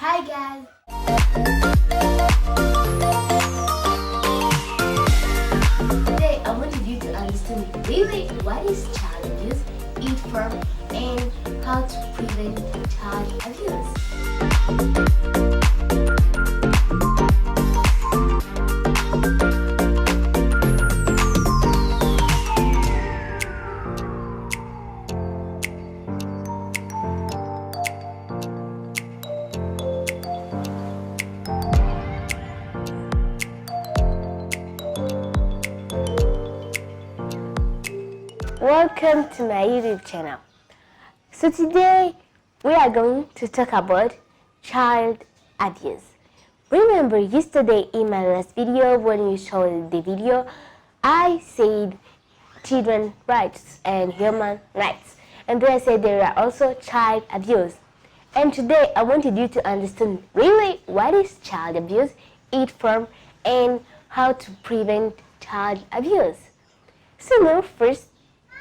Hi guys! Today I wanted you to understand really what is child abuse, its form, and how to prevent child abuse. Welcome to my YouTube channel. So today we are going to talk about child abuse. Remember yesterday in my last video when you showed the video, I said children's rights and human rights. And then I said there are also child abuse. And today I wanted you to understand really what is child abuse, its form, and how to prevent child abuse. So now first,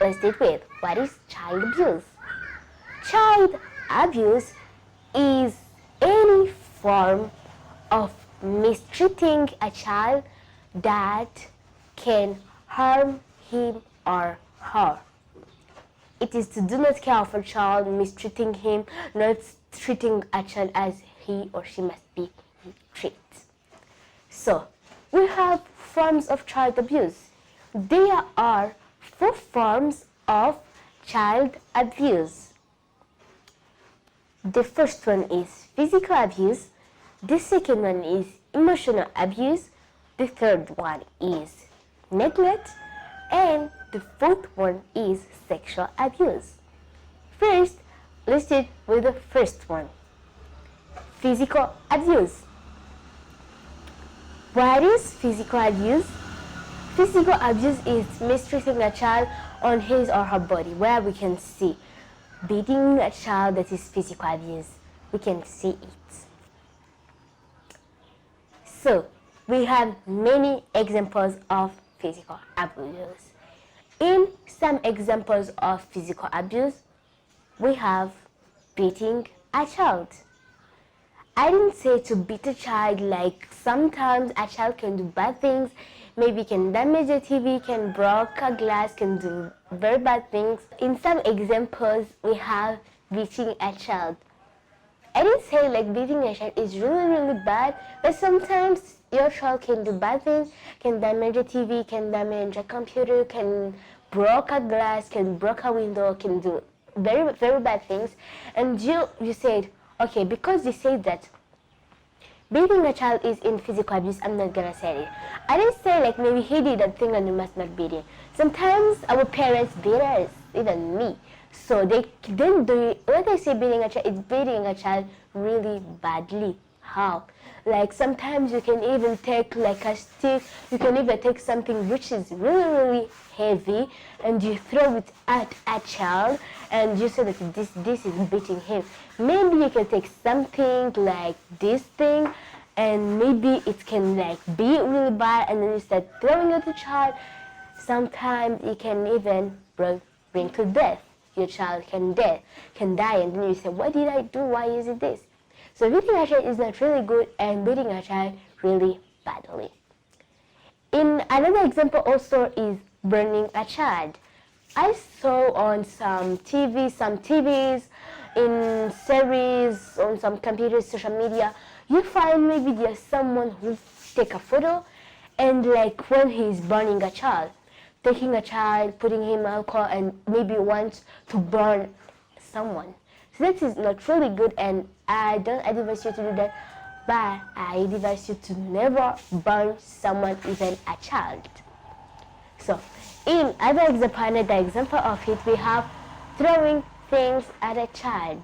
let's start with what is child abuse. Child abuse is any form of mistreating a child that can harm him or her. It is to do not care for a child, mistreating him, not treating a child as he or she must be treated. So, we have forms of child abuse. There are 4 forms of child abuse. The first one is physical abuse, the second one is emotional abuse, the third one is neglect, and the fourth one is sexual abuse. First, let's start with the first one. Physical abuse. What is physical abuse? Physical abuse is mistreating a child on his or her body, where we can see beating a child. That is physical abuse. We can see it. So, we have many examples of physical abuse. In some examples of physical abuse, we have beating a child. I didn't say to beat a child, like sometimes a child can do bad things, maybe can damage a TV, can break a glass, can do very bad things. In some examples, we have beating a child. I didn't say like beating a child is really bad, but sometimes your child can do bad things, can damage a TV, can damage a computer, can break a glass, can break a window, can do very bad things. And you said, okay, because you said that beating a child is in physical abuse, I'm not gonna say it. I didn't say like maybe he did that thing and you must not beat him. Sometimes our parents beat us, even me. So they didn't do it. When I say beating a child, it's beating a child really badly. How? Like sometimes you can even take like a stick, you can even take something which is really heavy and you throw it at a child and you say that this is beating him. Maybe you can take something like this thing and maybe it can like be really bad and then you start throwing at the child. Sometimes it can even bring to death. Your child can die and then you say, what did I do? Why is it this? So beating a child is not really good and beating a child really badly. In another example also is burning a child. I saw on some TVs, in series, on some computers, social media, you find maybe there's someone who take a photo and like when he's burning a child, taking a child, putting him in alcohol and maybe wants to burn someone. So that is not really good and I don't advise you to do that, but I advise you to never burn someone, even a child. So, in another example of it, we have throwing things at a child.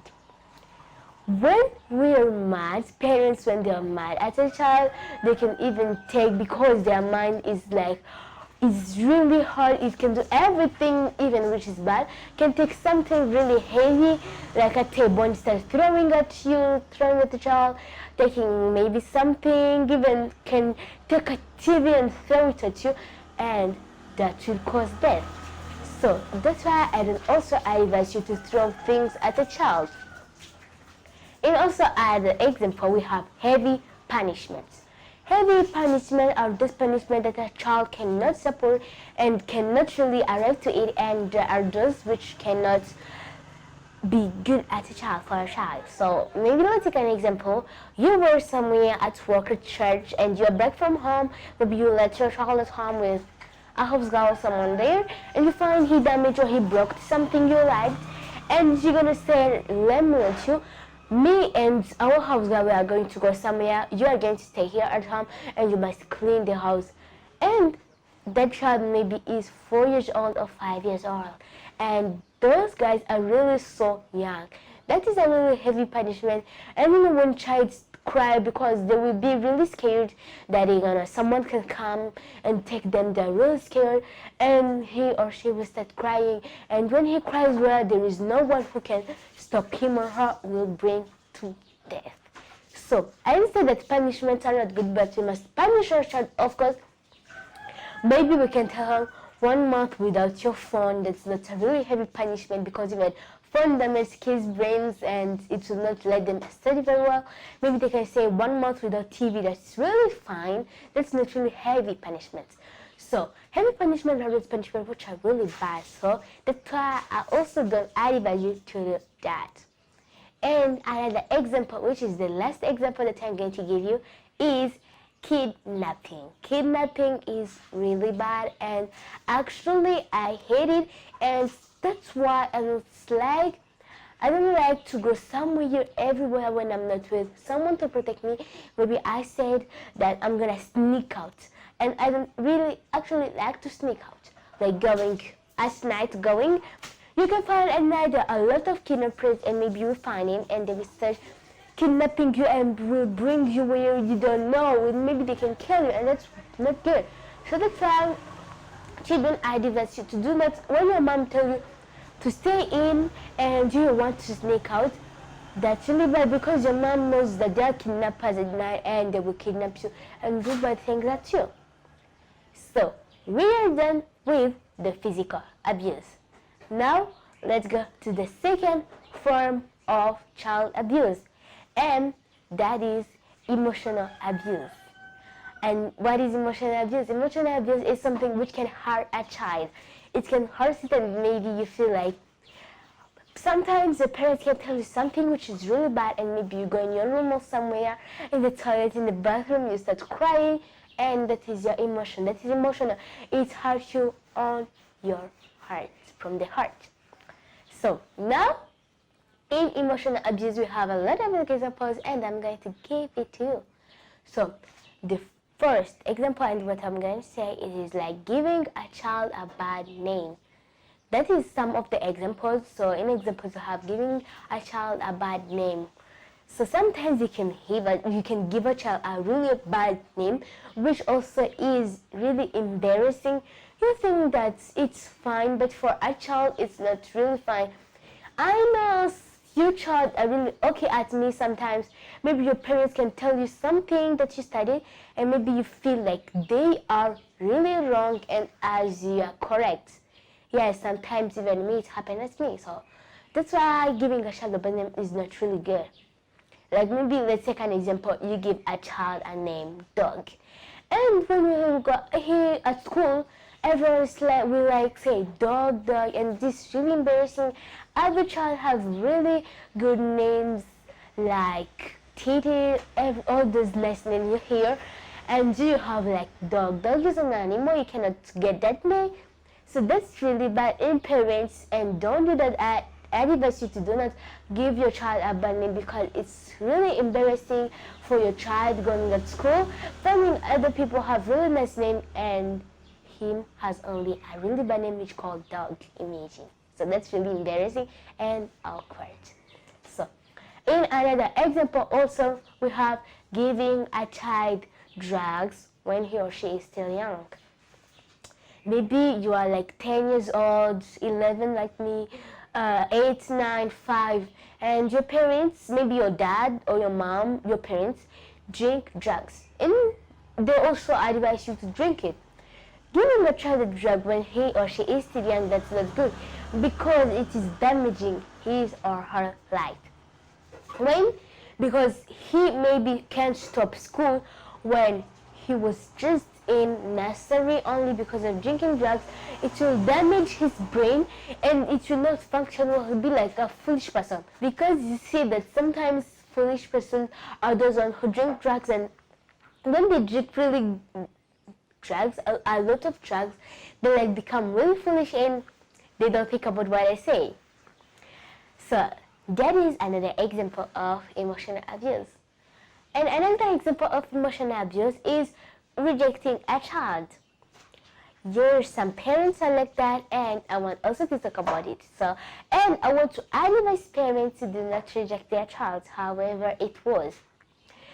When we are mad, parents when they are mad at a child, they can even take, because their mind is like, it's really hard, it can do everything even which is bad, can take something really heavy like a table and start throwing at you, throwing at the child, taking maybe something, even can take a TV and throw it at you, and that will cause death. So that's why I don't also advise you to throw things at a child. In also other example, we have heavy punishments. Heavy punishment are those punishment that a child cannot support and cannot really arrive to it, and are those which cannot be good at a child for a child. So maybe let's take an example. You were somewhere at work, at church, and you're back from home. Maybe you let your child at home with a house girl or someone there, and you find he damaged or he broke something you liked, and you're gonna say, let me let you. Me and our house girl, we are going to go somewhere. You are going to stay here at home, and you must clean the house. And that child maybe is 4 years old or 5 years old, and those guys are really so young. That is a really heavy punishment. And you know, when child cry because they will be really scared that someone can come and take them, they're really scared, and he or she will start crying, and when he cries, well, there is no one who can stop him or her, will bring to death. So I would say that punishments are not good, but we must punish our child, of course. Maybe we can tell her 1 month without your phone. That's not a really heavy punishment, because even phone damage kids' brains and it will not let them study very well. Maybe they can say 1 month without TV. That's really fine. That's not really heavy punishment. So heavy punishment are those punishments which are really bad. So that's why I also don't advise you to do that. And another example, which is the last example that I'm going to give you, is kidnapping. Kidnapping is really bad, and actually I hate it, and that's why I don't like to go somewhere everywhere when I'm not with someone to protect me. Maybe I said that I'm gonna sneak out, and I don't really actually like to sneak out, like going at night. You can find at night there are a lot of kidnappers, and maybe you find him and they will start kidnapping you and will bring you where you don't know, and maybe they can kill you, and that's not good. So that's why children, I advise you to do not, when your mom tells you to stay in and you want to sneak out, that's really bad, because your mom knows that there are kidnappers at night and they will kidnap you and do bad things at you. So we are done with the physical abuse. Now let's go to the second form of child abuse, and that is emotional abuse. And what is emotional abuse? Emotional abuse is something which can hurt a child. It can hurt it, and maybe you feel like sometimes the parents can tell you something which is really bad, and maybe you go in your room or somewhere, in the toilet, in the bathroom, you start crying, and that is your emotion. That is emotional. It hurts you on your heart, from the heart. So now, in emotional abuse, we have a lot of examples, and I'm going to give it to you. So the first example, and what I'm going to say, it is like giving a child a bad name. That is some of the examples. So in examples, you have giving a child a bad name. So sometimes you can give a child a really bad name, which also is really embarrassing. You think that it's fine, but for a child, it's not really fine. I know your child are really okay at me sometimes. Maybe your parents can tell you something that you studied, and maybe you feel like they are really wrong and as you are correct. Yes, sometimes even me, it happens at me. So that's why giving a child a bad name is not really good. Like maybe let's take an example. You give a child a name, Dog, and when we go here at school, everyone's like, we like say dog, and this is really embarrassing. Every child have really good names like Titi, all those nice names you hear, and you have like Dog. Dog is an animal, you cannot get that name. So that's really bad in parents, and don't do that. I advise you to do not give your child a bad name, because it's really embarrassing for your child going at school, finding other people have really nice name and him has only a really bad name which called Dog. Imagine. So that's really embarrassing and awkward. So in another example also, we have giving a child drugs when he or she is still young. Maybe you are like 10 years old, 11 like me, 8, 9, 5, and your parents, maybe your dad or your mom, your parents, drink drugs. And they also advise you to drink it. Giving a child a drug when he or she is still young, that's not good, because it is damaging his or her life. When because he maybe can't stop school when he was just in nursery only because of drinking drugs. It will damage his brain and it will not function well. He'll be like a foolish person, because you see that sometimes foolish persons are those ones who drink drugs, and when they drink really drugs, a lot of drugs, they like become really foolish and they don't think about what I say. So that is another example of emotional abuse. And another example of emotional abuse is rejecting a child. Some parents are like that, and I want also to talk about it. And I want to advise parents to do not reject their child, however it was.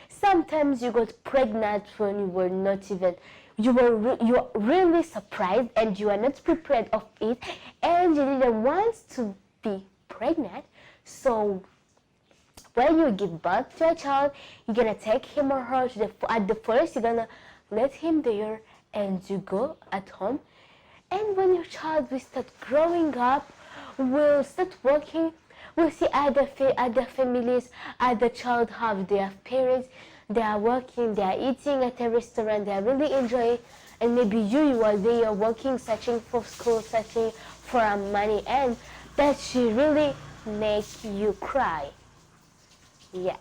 Sometimes you got pregnant when you were not even, you were really surprised and you are not prepared of it, and you didn't want to be pregnant. So when you give birth to a child, you're gonna take him or her at the first, you're gonna let him there and you go at home. And when your child will start growing up, will start working, we'll see other families, other child have their parents, they are working, they are eating at a restaurant, they are really enjoying, and maybe you are there working, searching for school, searching for money, and that should really make you cry. Yes.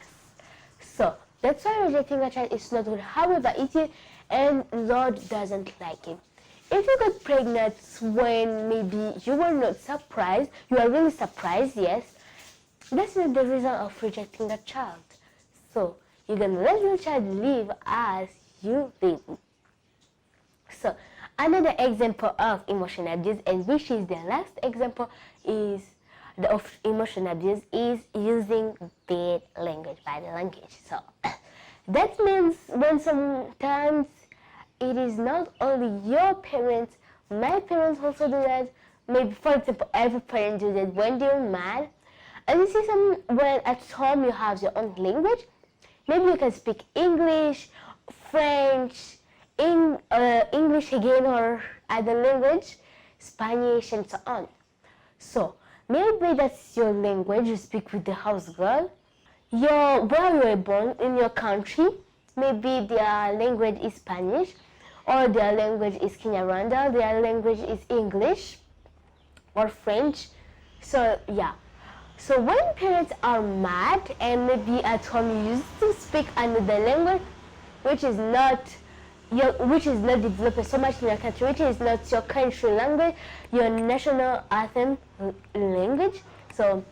So that's why rejecting a child is not good. However, it is, and Lord doesn't like it. If you got pregnant when maybe you were not surprised, you are really surprised, yes, that's not the reason of rejecting a child. So you're gonna let your child live as you live. So another example of emotional abuse, and which is the last example of emotional abuse, is using bad language. So that means when sometimes it is not only your parents, my parents also do that. Maybe, for example, every parent do that when they're mad. And you see when at home you have your own language, maybe you can speak English, French, English again, or other language, Spanish, and so on. So maybe that's your language, you speak with the house girl. Where you were born in your country, maybe their language is Spanish, or their language is Kinyarwanda, their language is English or French. So yeah. So when parents are mad and maybe at home you used to speak another language, which is not developed so much in your country, which is not your country language, your national anthem language. So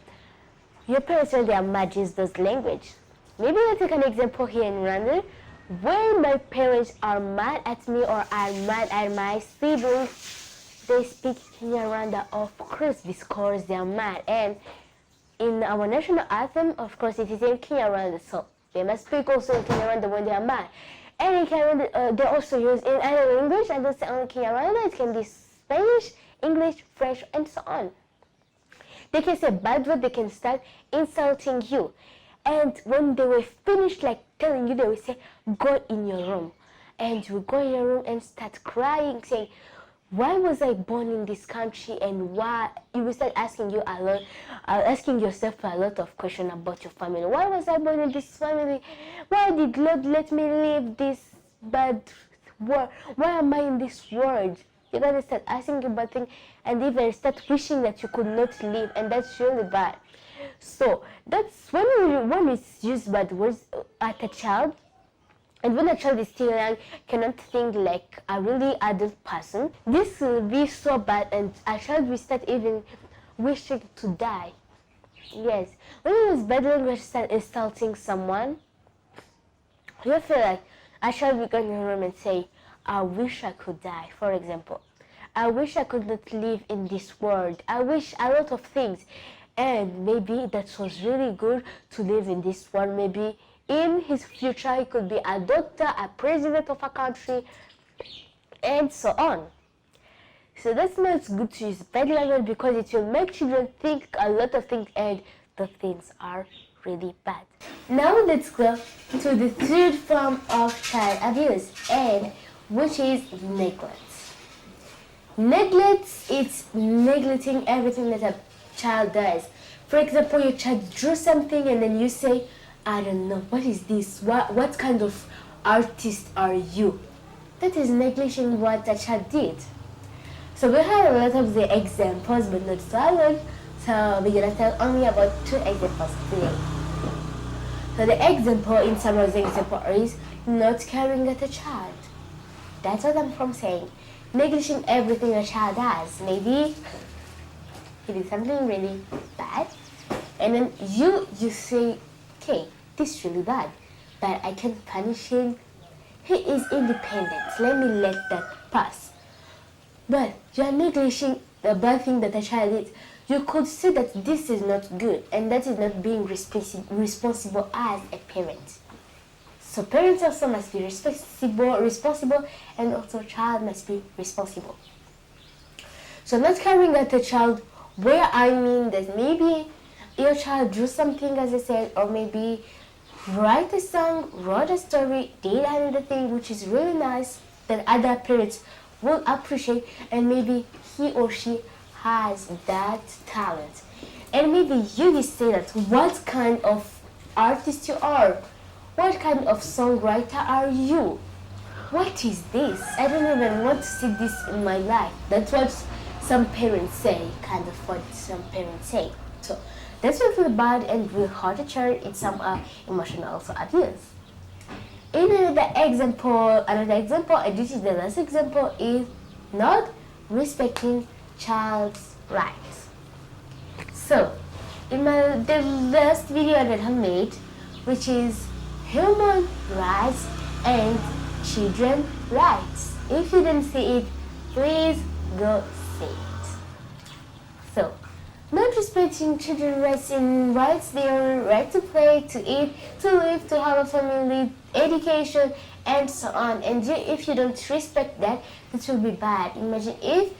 your parents, when they are mad, use those language. Maybe let's take an example here in Rwanda. When my parents are mad at me or are mad at my siblings, they speak Kinyarwanda, of course, because they are mad. And in our national anthem, of course, it is in Kinyarwanda, so they must speak also in Kinyarwanda when they are mad. And in Kinyarwanda, they also use in other language, and don't say only Kinyarwanda, it can be Spanish, English, French, and so on. They can say bad word, they can start insulting you. And when they were finished like telling you, they will say, go in your room. And you will go in your room and start crying, saying, why was I born in this country, and why? You will start asking yourself a lot of questions about your family. Why was I born in this family? Why did Lord let me live this bad world? Why am I in this world? You're gonna start asking about things and even start wishing that you could not live, and that's really bad. So that's when we use bad words at a child. And when a child is still young, cannot think like a really adult person, this will be so bad, and a child will start even wishing to die. Yes, when you use bad language, start insulting someone, you feel like a child will go in your room and say, I wish I could die, for example. I wish I could not live in this world. I wish a lot of things. And maybe that was really good to live in this world. Maybe in his future, he could be a doctor, a president of a country, and so on. So that's not good to use bad language, because it will make children think a lot of things, and the things are really bad. Now let's go to the third form of child abuse, and which is neglect. Neglect is neglecting everything that a child does. For example, your child drew something and then you say, I don't know, what is this? What kind of artist are you? That is neglecting what the child did. So we have a lot of the examples, but not so long. So we're gonna tell only about 2 examples today. So the example in some of the example is not caring at a child. That's what I'm from saying. Neglecting everything a child does. Maybe he did something really bad, and then you say, okay, this is really bad, but I can punish him. He is independent. Let me let that pass. But you are neglecting the bad thing that a child did. You could say that this is not good, and that is not being responsible as a parent. So parents also must be responsible, and also child must be responsible. So not caring at a child, where I mean that maybe your child drew something, as I said, or maybe write a song, wrote a story, did another thing which is really nice that other parents will appreciate, and maybe he or she has that talent. And maybe you will say that what kind of artist you are, what kind of songwriter are you? What is this? I don't even want to see this in my life. That's what some parents say, kind of what some parents say. So that's what feel bad and will hurt a child. It's some emotional abuse. In another example, and this is the last example, is not respecting child's rights. So in the last video that I made, which is human rights and children rights. If you didn't see it, please go see it. So, not respecting children's rights in rights, their right to play, to eat, to live, to have a family, education, and so on. And if you don't respect that, this will be bad. Imagine if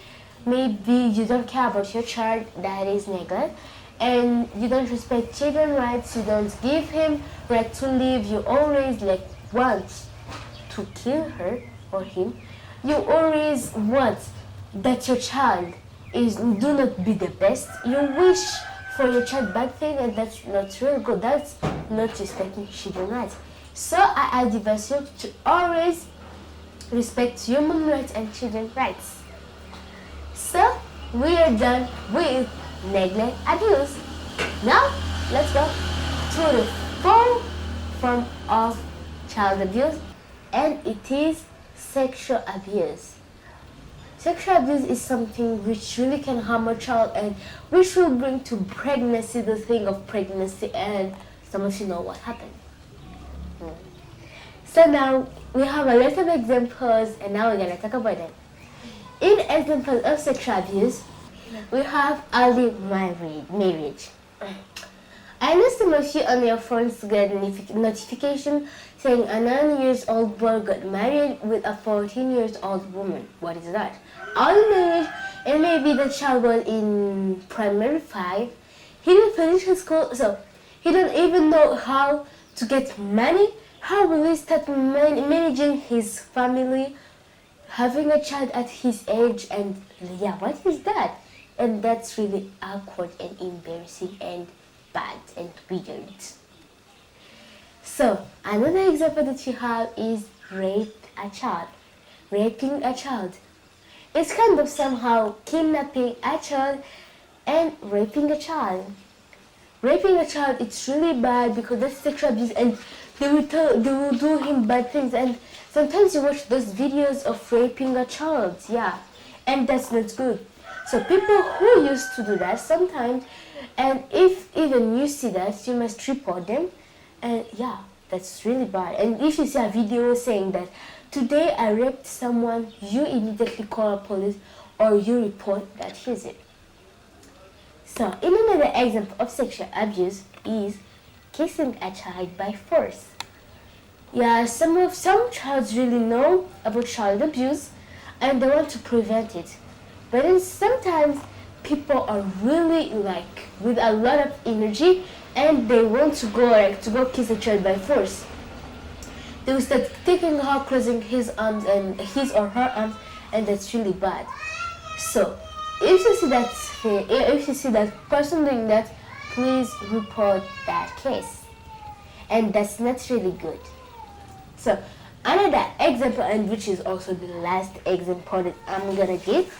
maybe you don't care about your child, that is neglect, and you don't respect children's rights, you don't give him right to live, you always want to kill her or him, you always want that your child do not be the best, you wish for your child bad thing, and that's not real good, that's not respecting children's rights. So I advise you to always respect human rights and children's rights. So we are done with neglect abuse. Now let's go to the fourth form of child abuse, and it is sexual abuse. Sexual abuse is something which really can harm a child and which will bring to pregnancy, the thing of pregnancy, and some of you know what happened. So now we have a lot of examples, and now we're going to talk about them. In examples of sexual abuse, we have early marriage. I know some of you on your phones get notification saying a 9-year-old boy got married with a 14-year-old woman. What is that? Early marriage, and maybe the child was in primary 5. He didn't finish his school, so he don't even know how to get money. How will he start managing his family, having a child at his age, and yeah, what is that? And that's really awkward and embarrassing and bad and weird. So another example that you have is raping a child. It's kind of somehow kidnapping a child and raping a child. Raping a child, it's really bad because that's sexual abuse, and they will do him bad things. And sometimes you watch those videos of raping a child, yeah, and that's not good. So people who used to do that sometimes, and if even you see that, you must report them, and yeah, that's really bad. And if you see a video saying that today I raped someone, you immediately call police or you report that he's it. So in another example of sexual abuse is kissing a child by force. Yeah, some childs really know about child abuse and they want to prevent it. But then sometimes people are really with a lot of energy and they want to go kiss a child by force. They will start taking her, closing his arms and his or her arms, and that's really bad. So if you see that person doing that, please report that case. and that's not really good. So another example, and which is also the last example that I'm gonna give,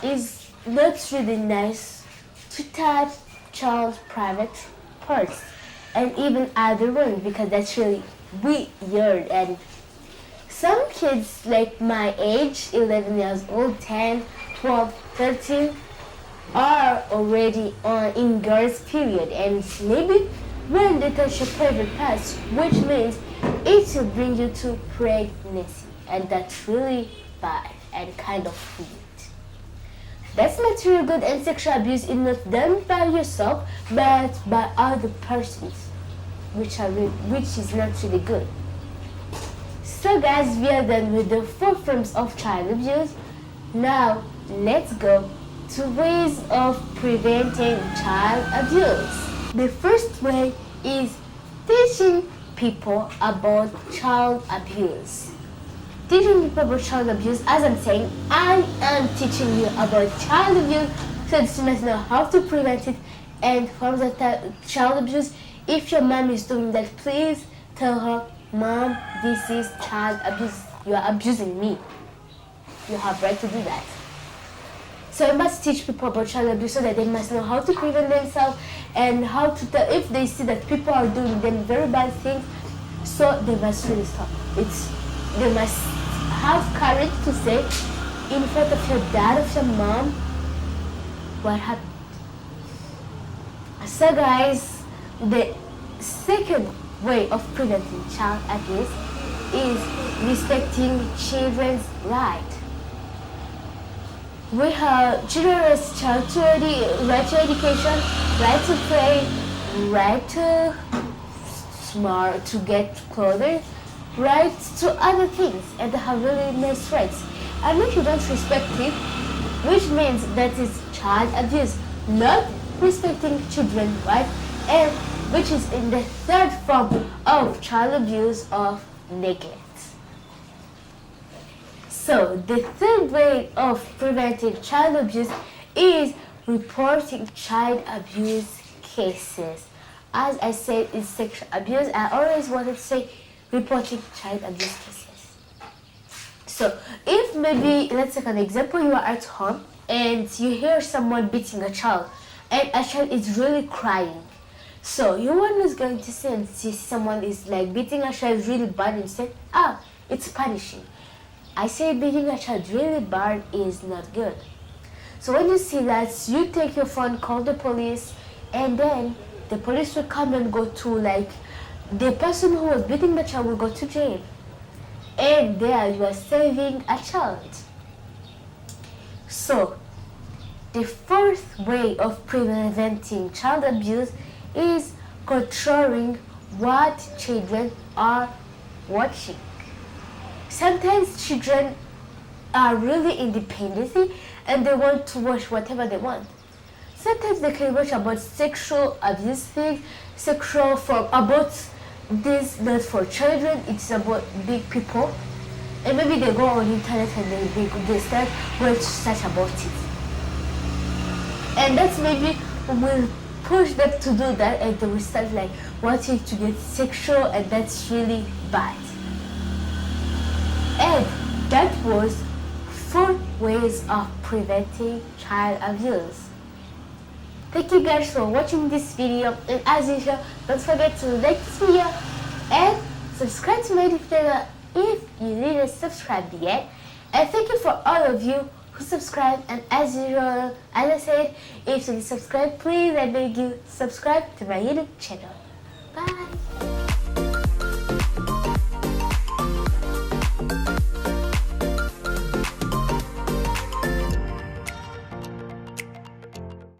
is not really nice to touch child's private parts and even other ones, because that's really weird. And some kids like my age, 11 years old, 10, 12, 13, are already in girls period, and maybe when they touch your private parts, which means it will bring you to pregnancy, and that's really bad and kind of weird. That's not really good, and sexual abuse is not done by yourself but by other persons, which is not really good. So guys, we are done with the 4 forms of child abuse. Now let's go to ways of preventing child abuse. The first way is teaching people about child abuse. Teaching people about child abuse, as I'm saying, I am teaching you about child abuse so that you must know how to prevent it and forms of child abuse. If your mom is doing that, please tell her, Mom, this is child abuse. You are abusing me. You have right to do that. So you must teach people about child abuse so that they must know how to prevent themselves and how to tell if they see that people are doing them very bad things, so they must really stop. They must have courage to say in front of your dad, of your mom, what happened. So guys, the second way of preventing child abuse is respecting children's rights. We have children's right to education, right to play, right to smart, to get clothes, right to other things, and they have really nice rights. And if you don't respect it, which means that is child abuse, not respecting children's rights, and which is in the third form of child abuse of neglect. So the third way of preventing child abuse is reporting child abuse cases. As I said in sexual abuse, I always wanted to say reporting child abuse cases. So if maybe, let's take an example, you are at home and you hear someone beating a child and a child is really crying. So your one is going to say and see someone is like beating a child really bad and say, it's punishing. I say beating a child really bad is not good. So when you see that, you take your phone, call the police, and then the police will come and go to, like, the person who was beating the child will go to jail. And there you are saving a child. So the fourth way of preventing child abuse is controlling what children are watching. Sometimes children are really independent and they want to watch whatever they want. Sometimes they can watch about sexual abuse things, about this not for children, it's about big people. And maybe they go on internet and they start going to search about it. And that's maybe will push them to do that, and they will start like wanting to get sexual, and that's really bad. And that was 4 ways of preventing child abuse. Thank you guys for watching this video, and as usual, don't forget to like this video and subscribe to my channel if you didn't subscribe yet. And thank you for all of you who subscribe, and as usual, as I said, if you didn't subscribe, please I beg you subscribe to my YouTube channel. Bye.